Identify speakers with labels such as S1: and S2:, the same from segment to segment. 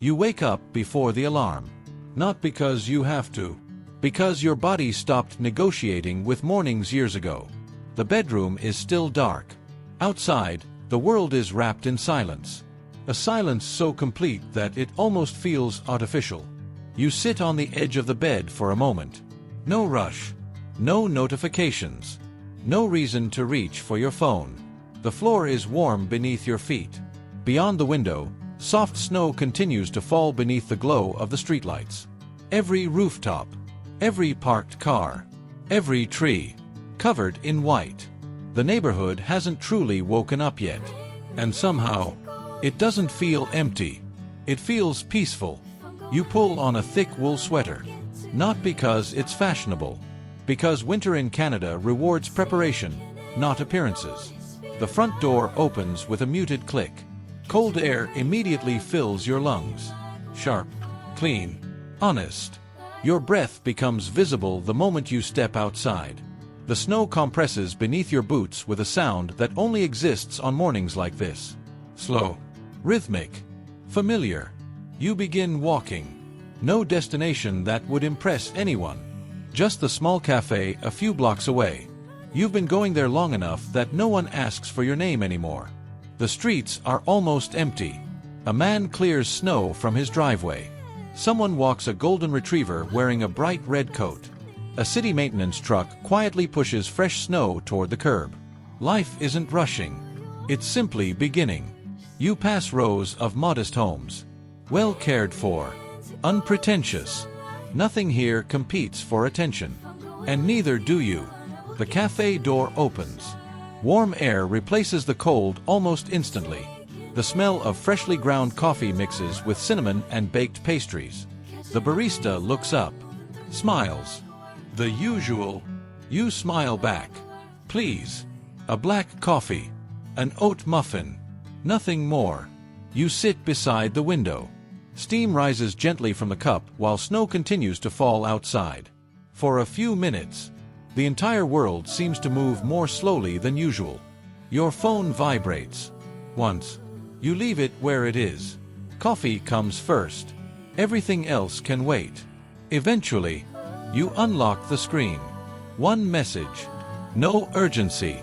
S1: You wake up before the alarm. Not because you have to. Because your body stopped negotiating with mornings years ago. The bedroom is still dark. Outside, the world is wrapped in silence. A silence so complete that it almost feels artificial. You sit on the edge of the bed for a moment. No rush. No notifications. No reason to reach for your phone. The floor is warm beneath your feet. Beyond the window, soft snow continues to fall beneath the glow of the streetlights. Every rooftop, every parked car, every tree, covered in white. The neighborhood hasn't truly woken up yet. And somehow, it doesn't feel empty. It feels peaceful. You pull on a thick wool sweater. Not because it's fashionable. Because winter in Canada rewards preparation, not appearances. The front door opens with a muted click. Cold air immediately fills your lungs. Sharp, clean, honest. Your breath becomes visible the moment you step outside. The snow compresses beneath your boots with a sound that only exists on mornings like this. Slow, rhythmic, familiar. You begin walking. No destination that would impress anyone. Just the small cafe a few blocks away. You've been going there long enough that no one asks for your name anymore. The streets are almost empty. A man clears snow from his driveway. Someone walks a golden retriever wearing a bright red coat. A city maintenance truck quietly pushes fresh snow toward the curb. Life isn't rushing. It's simply beginning. You pass rows of modest homes. Well cared for. Unpretentious. Nothing here competes for attention. And neither do you. The cafe door opens. Warm air replaces the cold almost instantly. The smell of freshly ground coffee mixes with cinnamon and baked pastries. The barista looks up. Smiles. The usual. You smile back. Please. A black coffee. An oat muffin. Nothing more. You sit beside the window. Steam rises gently from the cup while snow continues to fall outside. For a few minutes, the entire world seems to move more slowly than usual. Your phone vibrates. Once, you leave it where it is. Coffee comes first. Everything else can wait. Eventually, you unlock the screen. One message. No urgency.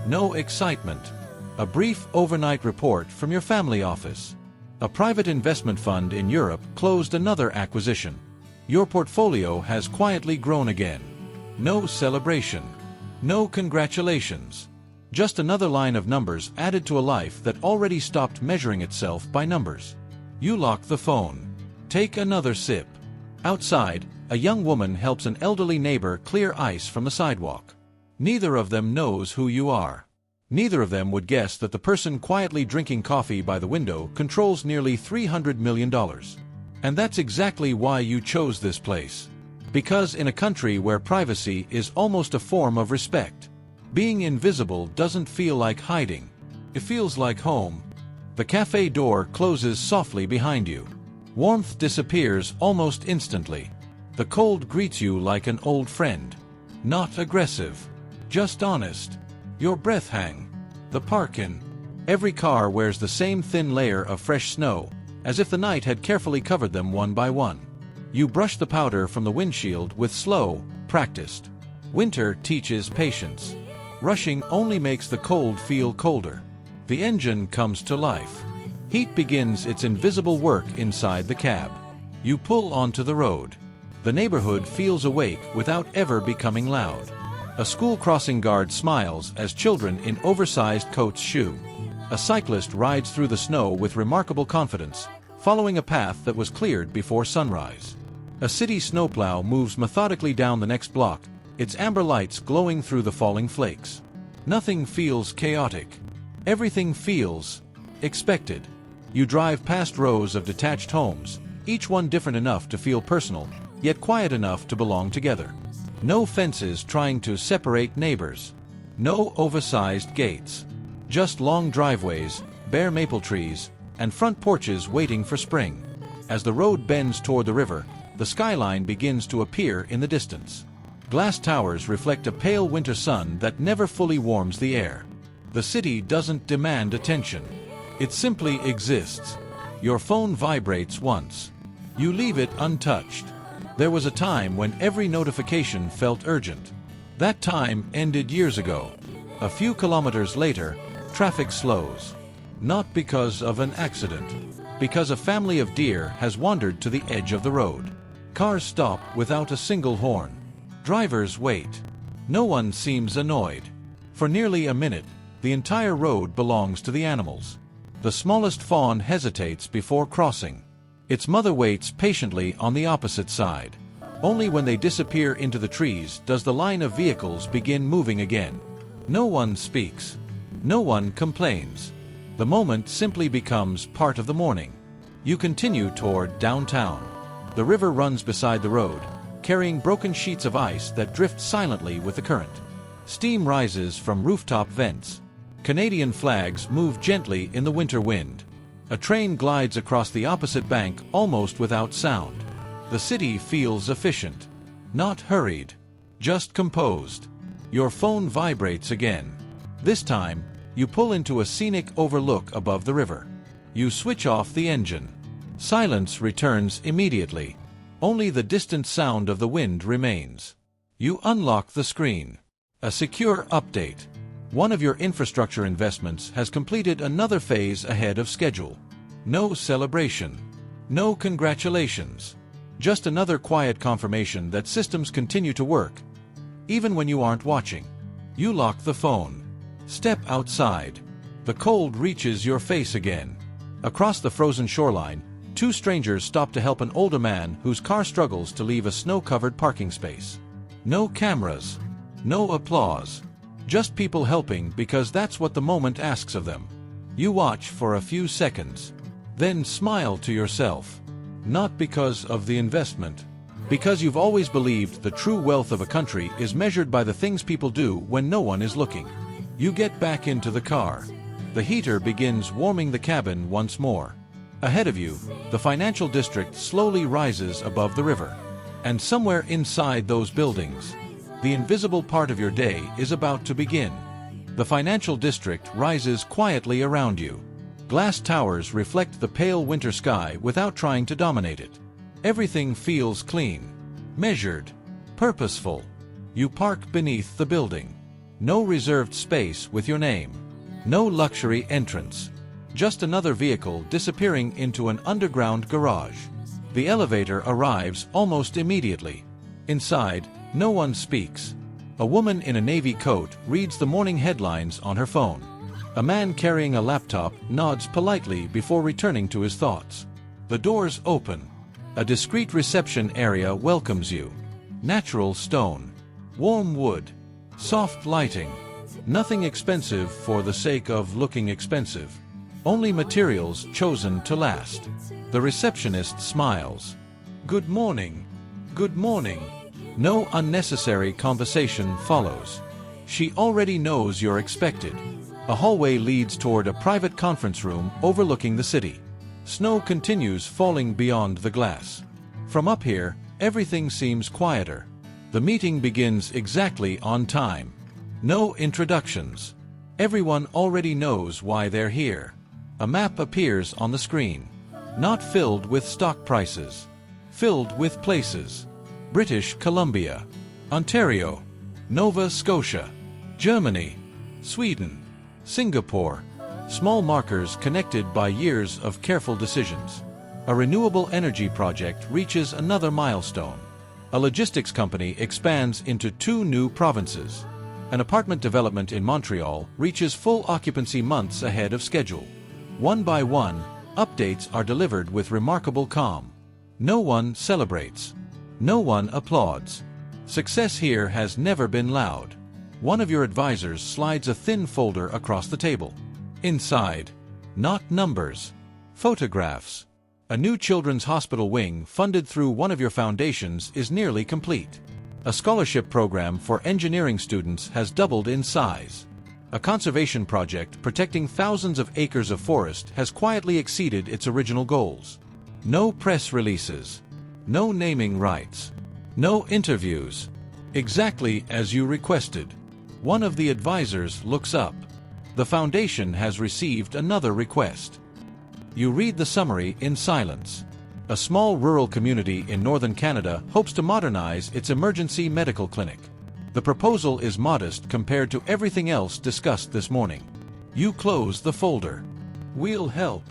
S1: No excitement. A brief overnight report from your family office. A private investment fund in Europe closed another acquisition. Your portfolio has quietly grown again. No celebration. No congratulations. Just another line of numbers added to a life that already stopped measuring itself by numbers. You lock the phone. Take another sip. Outside, a young woman helps an elderly neighbor clear ice from the sidewalk. Neither of them knows who you are. Neither of them would guess that the person quietly drinking coffee by the window controls nearly $300 million. And that's exactly why you chose this place. Because in a country where privacy is almost a form of respect, being invisible doesn't feel like hiding. It feels like home. The cafe door closes softly behind you. Warmth disappears almost instantly. The cold greets you like an old friend. Not aggressive. Just honest. Your breath hang. The parkin'. Every car wears the same thin layer of fresh snow, as if the night had carefully covered them one by one. You brush the powder from the windshield with slow, practiced. Winter teaches patience. Rushing only makes the cold feel colder. The engine comes to life. Heat begins its invisible work inside the cab. You pull onto the road. The neighborhood feels awake without ever becoming loud. A school crossing guard smiles as children in oversized coats shoo. A cyclist rides through the snow with remarkable confidence, following a path that was cleared before sunrise. A city snowplow moves methodically down the next block, its amber lights glowing through the falling flakes. Nothing feels chaotic. Everything feels expected. You drive past rows of detached homes, each one different enough to feel personal, yet quiet enough to belong together. No fences trying to separate neighbors. No oversized gates. Just long driveways, bare maple trees, and front porches waiting for spring. As the road bends toward the river, the skyline begins to appear in the distance. Glass towers reflect a pale winter sun that never fully warms the air. The city doesn't demand attention. It simply exists. Your phone vibrates once. You leave it untouched. There was a time when every notification felt urgent. That time ended years ago. A few kilometers later, traffic slows. Not because of an accident. Because a family of deer has wandered to the edge of the road. Cars stop without a single horn. Drivers wait. No one seems annoyed. For nearly a minute, the entire road belongs to the animals. The smallest fawn hesitates before crossing. Its mother waits patiently on the opposite side. Only when they disappear into the trees does the line of vehicles begin moving again. No one speaks. No one complains. The moment simply becomes part of the morning. You continue toward downtown. The river runs beside the road, carrying broken sheets of ice that drift silently with the current. Steam rises from rooftop vents. Canadian flags move gently in the winter wind. A train glides across the opposite bank almost without sound. The city feels efficient. Not hurried. Just composed. Your phone vibrates again. This time, you pull into a scenic overlook above the river. You switch off the engine. Silence returns immediately. Only the distant sound of the wind remains. You unlock the screen. A secure update. One of your infrastructure investments has completed another phase ahead of schedule. No celebration. No congratulations. Just another quiet confirmation that systems continue to work, even when you aren't watching. You lock the phone. Step outside. The cold reaches your face again. Across the frozen shoreline, two strangers stop to help an older man whose car struggles to leave a snow-covered parking space. No cameras. No applause. Just people helping because that's what the moment asks of them. You watch for a few seconds. Then smile to yourself. Not because of the investment. Because you've always believed the true wealth of a country is measured by the things people do when no one is looking. You get back into the car. The heater begins warming the cabin once more. Ahead of you, the financial district slowly rises above the river. And somewhere inside those buildings, the invisible part of your day is about to begin. The financial district rises quietly around you. Glass towers reflect the pale winter sky without trying to dominate it. Everything feels clean, measured, purposeful. You park beneath the building. No reserved space with your name. No luxury entrance. Just another vehicle disappearing into an underground garage. The elevator arrives almost immediately. Inside, no one speaks. A woman in a navy coat reads the morning headlines on her phone. A man carrying a laptop nods politely before returning to his thoughts. The doors open. A discreet reception area welcomes you. Natural stone. Warm wood. Soft lighting. Nothing expensive for the sake of looking expensive. Only materials chosen to last. The receptionist smiles. Good morning. Good morning. No unnecessary conversation follows. She already knows you're expected. A hallway leads toward a private conference room overlooking the city. Snow continues falling beyond the glass. From up here, everything seems quieter. The meeting begins exactly on time. No introductions. Everyone already knows why they're here. A map appears on the screen. Not filled with stock prices. Filled with places. British Columbia. Ontario. Nova Scotia. Germany. Sweden. Singapore. Small markers connected by years of careful decisions. A renewable energy project reaches another milestone. A logistics company expands into 2 new provinces. An apartment development in Montreal reaches full occupancy months ahead of schedule. One by one, updates are delivered with remarkable calm. No one celebrates. No one applauds. Success here has never been loud. One of your advisors slides a thin folder across the table. Inside, not numbers, photographs. A new children's hospital wing funded through one of your foundations is nearly complete. A scholarship program for engineering students has doubled in size. A conservation project protecting thousands of acres of forest has quietly exceeded its original goals. No press releases. No naming rights. No interviews. Exactly as you requested. One of the advisors looks up. The foundation has received another request. You read the summary in silence. A small rural community in northern Canada hopes to modernize its emergency medical clinic. The proposal is modest compared to everything else discussed this morning. You close the folder. We'll help.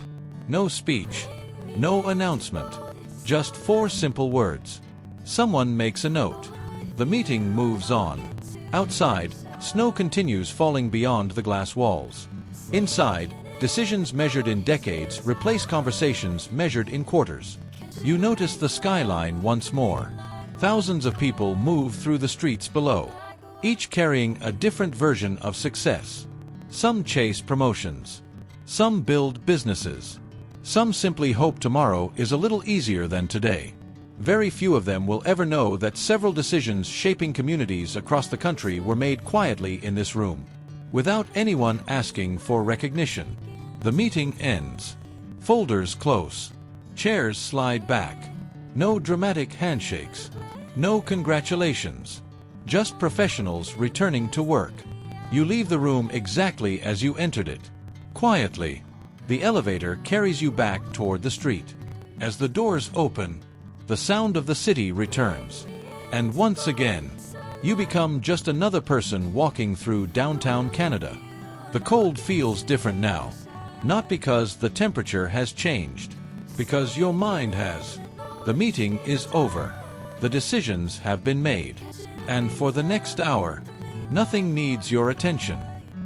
S1: No speech. No announcement. Just 4 simple words. Someone makes a note. The meeting moves on. Outside, snow continues falling beyond the glass walls. Inside, decisions measured in decades replace conversations measured in quarters. You notice the skyline once more. Thousands of people move through the streets below, each carrying a different version of success. Some chase promotions. Some build businesses. Some simply hope tomorrow is a little easier than today. Very few of them will ever know that several decisions shaping communities across the country were made quietly in this room, without anyone asking for recognition. The meeting ends. Folders close. Chairs slide back. No dramatic handshakes. No congratulations. Just professionals returning to work. You leave the room exactly as you entered it. Quietly. The elevator carries you back toward the street. As the doors open, the sound of the city returns. And once again, you become just another person walking through downtown Canada. The cold feels different now. Not because the temperature has changed, because your mind has. The meeting is over. The decisions have been made. And for the next hour, nothing needs your attention.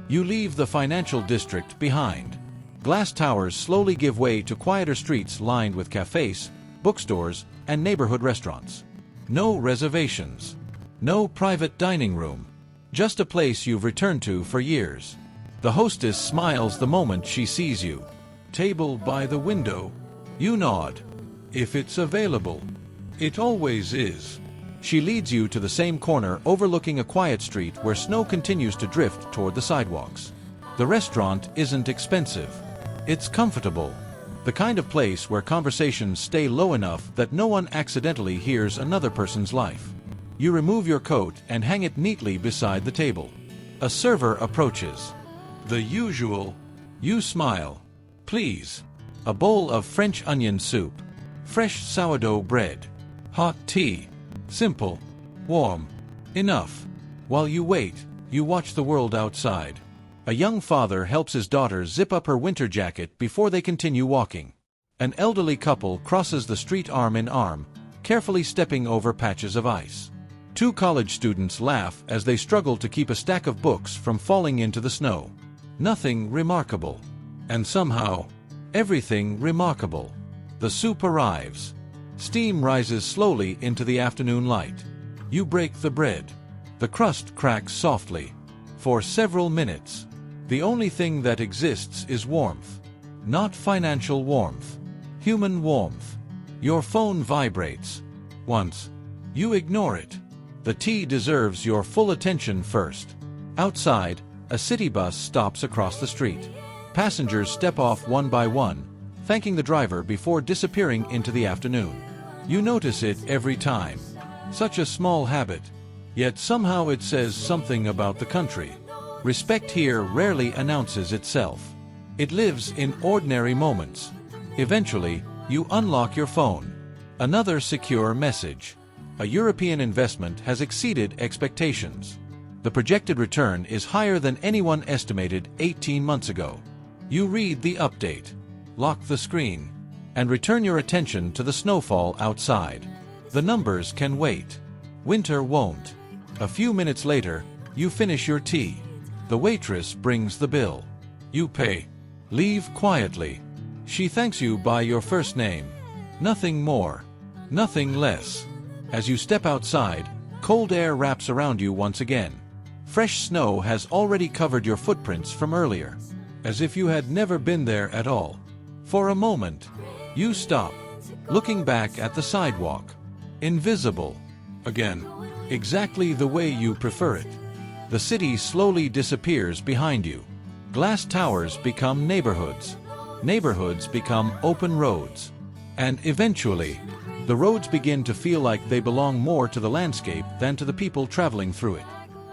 S1: You leave the financial district behind. Glass towers slowly give way to quieter streets lined with cafés, bookstores, and neighborhood restaurants. No reservations. No private dining room. Just a place you've returned to for years. The hostess smiles the moment she sees you. Table by the window. You nod. If it's available. It always is. She leads you to the same corner overlooking a quiet street where snow continues to drift toward the sidewalks. The restaurant isn't expensive. It's comfortable. The kind of place where conversations stay low enough that no one accidentally hears another person's life. You remove your coat and hang it neatly beside the table. A server approaches. The usual. You smile. Please. A bowl of French onion soup. Fresh sourdough bread. Hot tea. Simple. Warm. Enough. While you wait, you watch the world outside. A young father helps his daughter zip up her winter jacket before they continue walking. An elderly couple crosses the street arm in arm, carefully stepping over patches of ice. 2 college students laugh as they struggle to keep a stack of books from falling into the snow. Nothing remarkable. And somehow, everything remarkable. The soup arrives. Steam rises slowly into the afternoon light. You break the bread. The crust cracks softly. For several minutes, the only thing that exists is warmth. Not financial warmth. Human warmth. Your phone vibrates. Once. You ignore it. The tea deserves your full attention first. Outside, a city bus stops across the street. Passengers step off one by one, thanking the driver before disappearing into the afternoon. You notice it every time. Such a small habit. Yet somehow it says something about the country. Respect here rarely announces itself. It lives in ordinary moments. Eventually, you unlock your phone. Another secure message. A European investment has exceeded expectations. The projected return is higher than anyone estimated 18 months ago. You read the update, lock the screen, and return your attention to the snowfall outside. The numbers can wait. Winter won't. A few minutes later, you finish your tea. The waitress brings the bill. You pay. Leave quietly. She thanks you by your first name. Nothing more. Nothing less. As you step outside, cold air wraps around you once again. Fresh snow has already covered your footprints from earlier, as if you had never been there at all. For a moment, you stop, looking back at the sidewalk. Invisible. Again. Exactly the way you prefer it. The city slowly disappears behind you. Glass towers become neighborhoods. Neighborhoods become open roads. And eventually, the roads begin to feel like they belong more to the landscape than to the people traveling through it.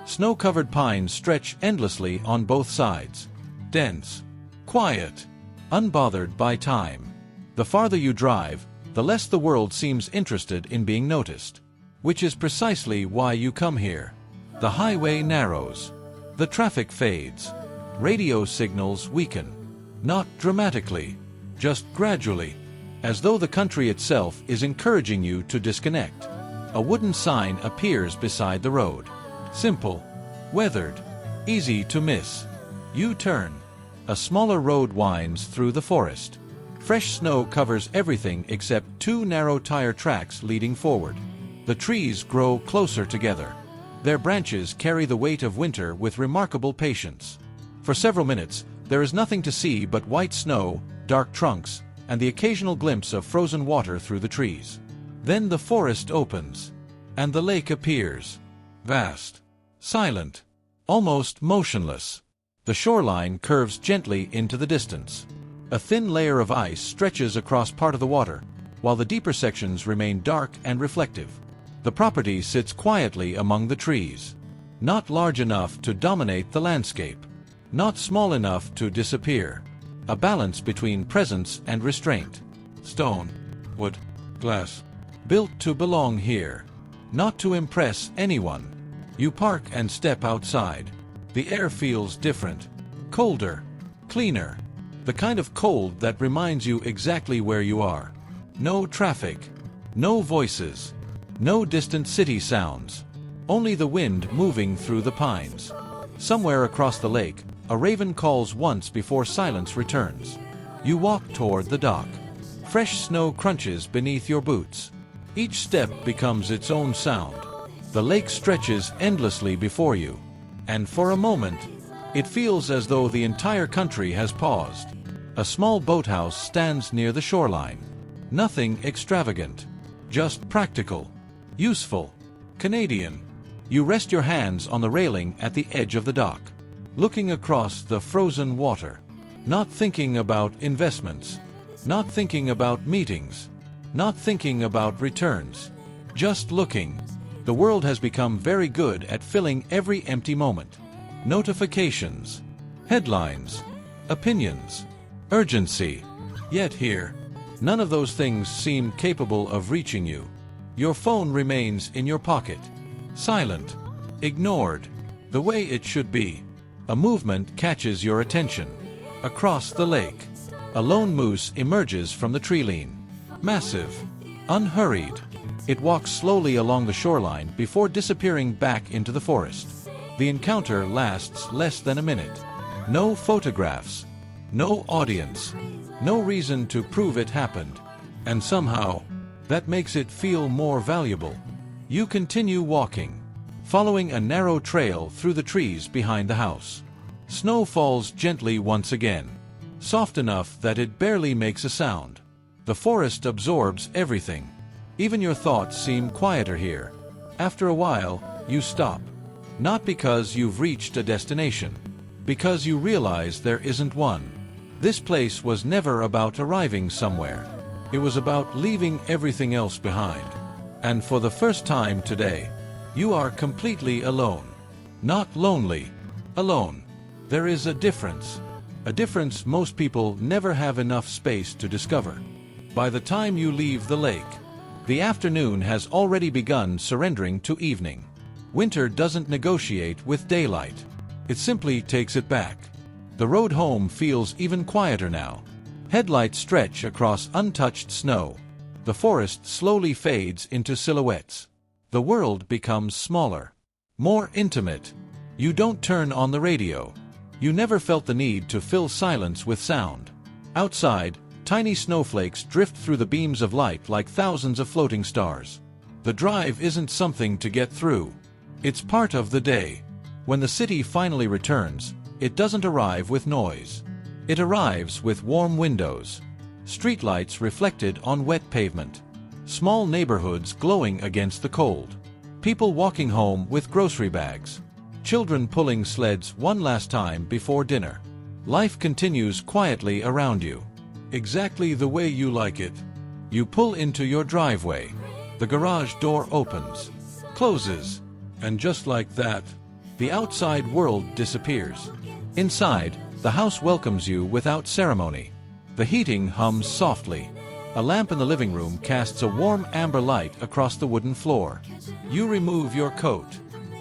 S1: Snow-covered pines stretch endlessly on both sides. Dense. Quiet. unbothered by time. The farther you drive, the less the world seems interested in being noticed. Which is precisely why you come here. The highway narrows. The traffic fades. Radio signals weaken. Not dramatically, just gradually, as though the country itself is encouraging you to disconnect. A wooden sign appears beside the road. Simple, weathered, easy to miss. You turn. A smaller road winds through the forest. Fresh snow covers everything except two narrow tire tracks leading forward. The trees grow closer together. Their branches carry the weight of winter with remarkable patience. For several minutes, there is nothing to see but white snow, dark trunks, and the occasional glimpse of frozen water through the trees. Then the forest opens, and the lake appears. Vast, silent, almost motionless. The shoreline curves gently into the distance. A thin layer of ice stretches across part of the water, while the deeper sections remain dark and reflective. The property sits quietly among the trees. Not large enough to dominate the landscape. Not small enough to disappear. A balance between presence and restraint. Stone, wood, glass. Built to belong here. Not to impress anyone. You park and step outside. The air feels different. Colder. Cleaner. The kind of cold that reminds you exactly where you are. No traffic. No voices. No distant city sounds. Only the wind moving through the pines. Somewhere across the lake, a raven calls once before silence returns. You walk toward the dock. Fresh snow crunches beneath your boots. Each step becomes its own sound. The lake stretches endlessly before you. And for a moment, it feels as though the entire country has paused. A small boathouse stands near the shoreline. Nothing extravagant. Just practical. Useful. Canadian. You rest your hands on the railing at the edge of the dock, looking across the frozen water. Not thinking about investments. Not thinking about meetings. Not thinking about returns. Just looking. The world has become very good at filling every empty moment. Notifications. Headlines. Opinions. Urgency. Yet here, none of those things seem capable of reaching you. Your phone remains in your pocket. Silent. Ignored. The way it should be. A movement catches your attention. Across the lake, a lone moose emerges from the treeline. Massive. Unhurried. It walks slowly along the shoreline before disappearing back into the forest. The encounter lasts less than a minute. No photographs. No audience. No reason to prove it happened. And somehow, that makes it feel more valuable. You continue walking, following a narrow trail through the trees behind the house. Snow falls gently once again, soft enough that it barely makes a sound. The forest absorbs everything. Even your thoughts seem quieter here. After a while, you stop. Not because you've reached a destination, because you realize there isn't one. This place was never about arriving somewhere. It was about leaving everything else behind. And for the first time today, you are completely alone. Not lonely. Alone. There is a difference. A difference most people never have enough space to discover. By the time you leave the lake, the afternoon has already begun surrendering to evening. Winter doesn't negotiate with daylight. It simply takes it back. The road home feels even quieter now. Headlights stretch across untouched snow. The forest slowly fades into silhouettes. The world becomes smaller, more intimate. You don't turn on the radio. You never felt the need to fill silence with sound. Outside, tiny snowflakes drift through the beams of light like thousands of floating stars. The drive isn't something to get through. It's part of the day. When the city finally returns, it doesn't arrive with noise. It arrives with warm windows, streetlights reflected on wet pavement, small neighborhoods glowing against the cold, people walking home with grocery bags, children pulling sleds one last time before dinner. Life continues quietly around you, exactly the way you like it. You pull into your driveway. The garage door opens, closes, and just like that, the outside world disappears. Inside, the house welcomes you without ceremony. The heating hums softly. A lamp in the living room casts a warm amber light across the wooden floor. You remove your coat,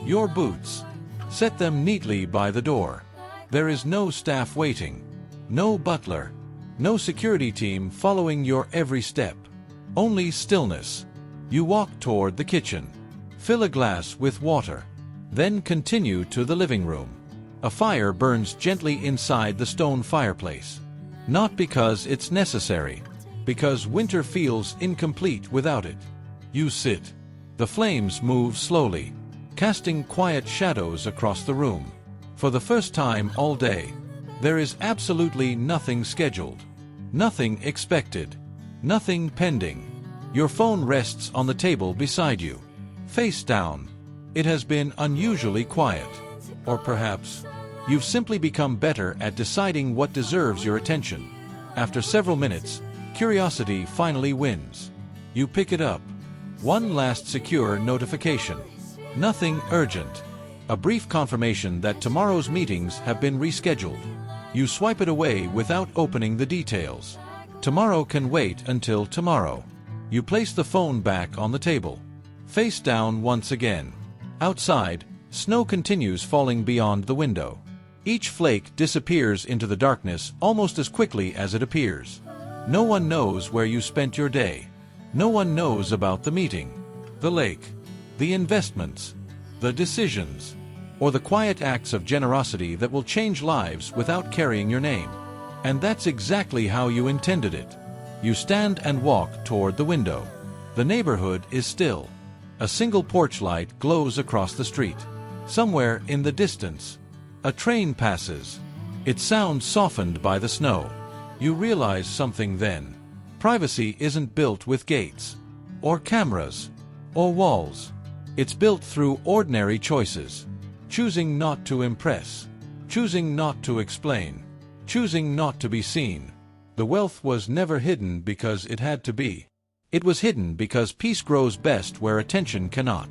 S1: your boots, set them neatly by the door. There is no staff waiting, no butler, no security team following your every step. Only stillness. You walk toward the kitchen. Fill a glass with water. Then continue to the living room. A fire burns gently inside the stone fireplace. Not because it's necessary, because winter feels incomplete without it. You sit. The flames move slowly, casting quiet shadows across the room. For the first time all day, there is absolutely nothing scheduled, nothing expected, nothing pending. Your phone rests on the table beside you, face down. It has been unusually quiet. Or perhaps, you've simply become better at deciding what deserves your attention. After several minutes, curiosity finally wins. You pick it up. One last secure notification. Nothing urgent. A brief confirmation that tomorrow's meetings have been rescheduled. You swipe it away without opening the details. Tomorrow can wait until tomorrow. You place the phone back on the table. Face down once again. Outside, snow continues falling beyond the window. Each flake disappears into the darkness almost as quickly as it appears. No one knows where you spent your day. No one knows about the meeting, the lake, the investments, the decisions, or the quiet acts of generosity that will change lives without carrying your name. And that's exactly how you intended it. You stand and walk toward the window. The neighborhood is still. A single porch light glows across the street. Somewhere in the distance, a train passes. Its sound softened by the snow. You realize something then. Privacy isn't built with gates, or cameras, or walls. It's built through ordinary choices. Choosing not to impress. Choosing not to explain. Choosing not to be seen. The wealth was never hidden because it had to be. It was hidden because peace grows best where attention cannot.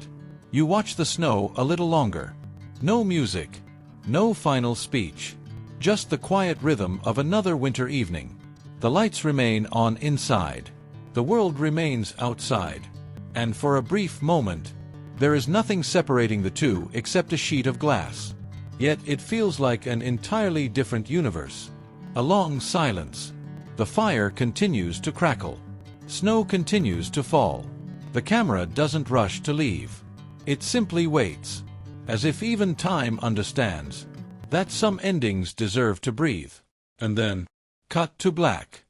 S1: You watch the snow a little longer. No music. No final speech. Just the quiet rhythm of another winter evening. The lights remain on inside. The world remains outside. And for a brief moment, there is nothing separating the two except a sheet of glass. Yet it feels like an entirely different universe. A long silence. The fire continues to crackle. Snow continues to fall. The camera doesn't rush to leave. It simply waits, as if even time understands that some endings deserve to breathe. And then, cut to black.